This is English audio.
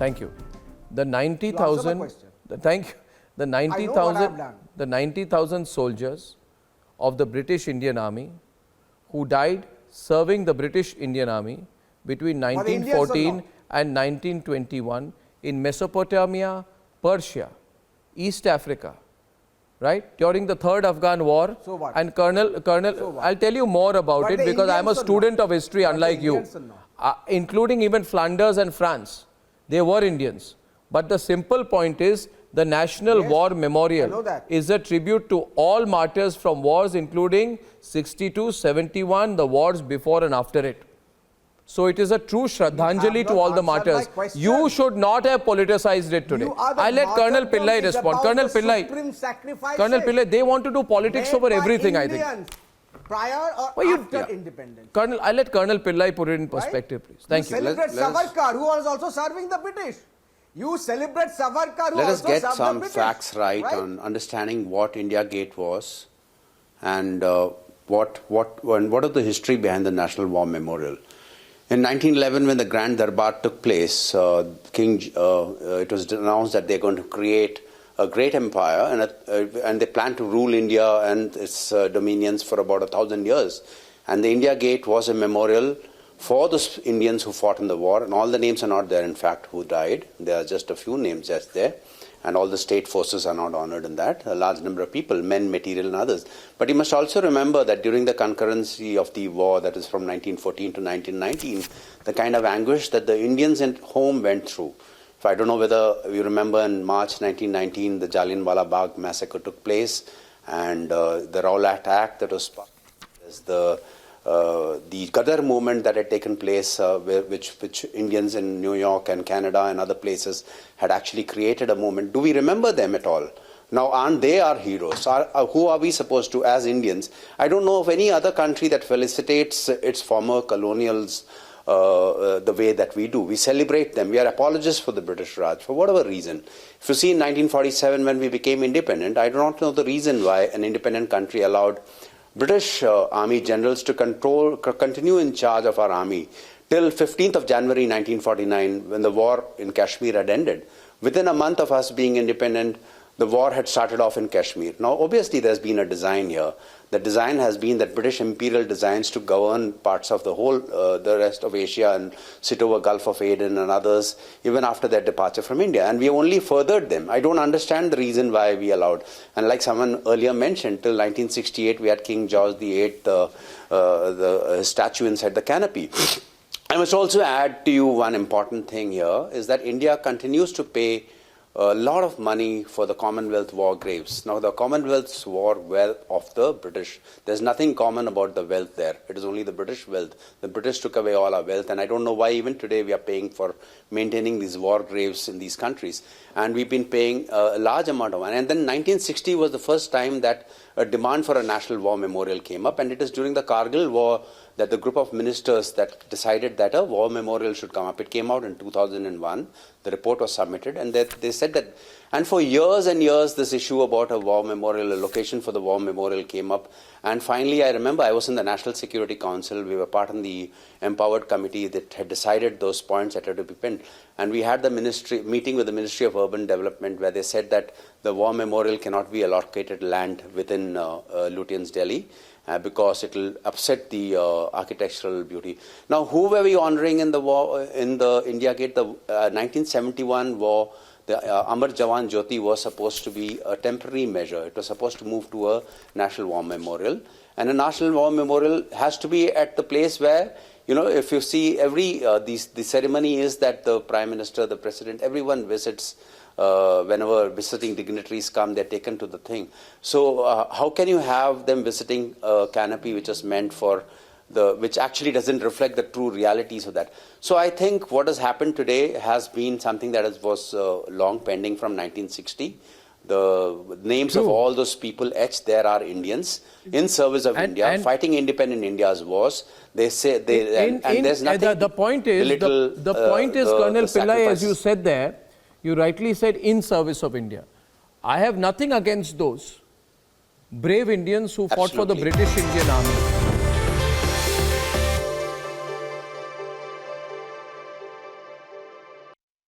Thank you. The 90,000. Thank you. The 90,000 soldiers of the British Indian Army who died serving the British Indian Army between 1914 and 1921 in Mesopotamia, Persia, East Africa, right? During the Third Afghan War. So what? And Colonel, I'll tell you more about it because I'm a student of history unlike you. Including even Flanders and France. They were Indians. But the simple point is, the National War Memorial is a tribute to all martyrs from wars including 62, 71, the wars before and after it. So it is a true Shraddhanjali to all the martyrs. You should not have politicized it today. I'll let Colonel Pillai respond. Colonel Pillai, they want to do politics over everything, I think. Prior or after independence. Colonel, I'll let Colonel Pillai put it in perspective, please. Thank you. Celebrate Savarkar, who was also serving the British. You celebrate Savarkar, who Let us also get served some the British, facts right on understanding what India Gate was and what are the history behind the National War Memorial. In 1911, when the Grand Darbar took place, it was announced that they're going to create a great empire and they plan to rule India and its dominions for about 1,000 years. And the India Gate was a memorial for those Indians who fought in the war, and all the names are not there, in fact, who died. There are just a few names just there, and all the state forces are not honored in that. A large number of people, men, material, and others. But you must also remember that during the concurrency of the war, that is from 1914 to 1919, the kind of anguish that the Indians at home went through. If I don't know whether you remember in March 1919, the Jallianwala Bagh massacre took place, and the Rowlatt Act that was passed, the Gadar movement that had taken place, which Indians in New York and Canada and other places had actually created a movement. Do we remember them at all? Now, aren't they our heroes? Who are we supposed to, as Indians? I don't know of any other country that felicitates its former colonials the way that we do. We celebrate them. We are apologists for the British Raj, for whatever reason. If you see in 1947, when we became independent, I do not know the reason why an independent country allowed British army generals to continue in charge of our army till 15th of January 1949, when the war in Kashmir had ended. Within a month of us being independent, the war had started off in Kashmir. Now, obviously, there's been a design here. The design has been that British imperial designs to govern parts of the whole, the rest of Asia and sit over Gulf of Aden and others, even after their departure from India. And we only furthered them. I don't understand the reason why we allowed. And like someone earlier mentioned, till 1968, we had King George VIII, the statue inside the canopy. I must also add to you one important thing here, is that India continues to pay a lot of money for the Commonwealth war graves. Now, the Commonwealth's war wealth of the British, there's nothing common about the wealth there. It is only the British wealth. The British took away all our wealth, and I don't know why even today we are paying for maintaining these war graves in these countries. And we've been paying a large amount of money. And then 1960 was the first time that a demand for a National War Memorial came up, and it is during the Kargil War that the group of ministers that decided that a war memorial should come up. It came out in 2001. The report was submitted, and they said that, and for years and years, this issue about a war memorial, a location for the war memorial came up. And finally, I remember I was in the National Security Council. We were part of the Empowered Committee that had decided those points that had to be pinned. And we had the meeting with the Ministry of Urban Development, where they said that the war memorial cannot be allocated land within Lutyens, Delhi. Because it will upset the architectural beauty. Now, who were we honoring in the war, in the India Gate? The 1971 war, the Amar, Jawan, Jyoti was supposed to be a temporary measure. It was supposed to move to a National War Memorial. And a National War Memorial has to be at the place where, you know, if you see the ceremony is that the Prime Minister, the President, everyone visits. Whenever visiting dignitaries come, they're taken to the thing. So how can you have them visiting a canopy which is meant for which actually doesn't reflect the true realities of that? So I think what has happened today has been something that was long pending from 1960. The names of all those people etched there are Indians in service of India, fighting independent India's wars. They say and there's nothing. The point is, Colonel Pillai, as you said there. You rightly said in service of India. I have nothing against those brave Indians who fought for the British Indian Army.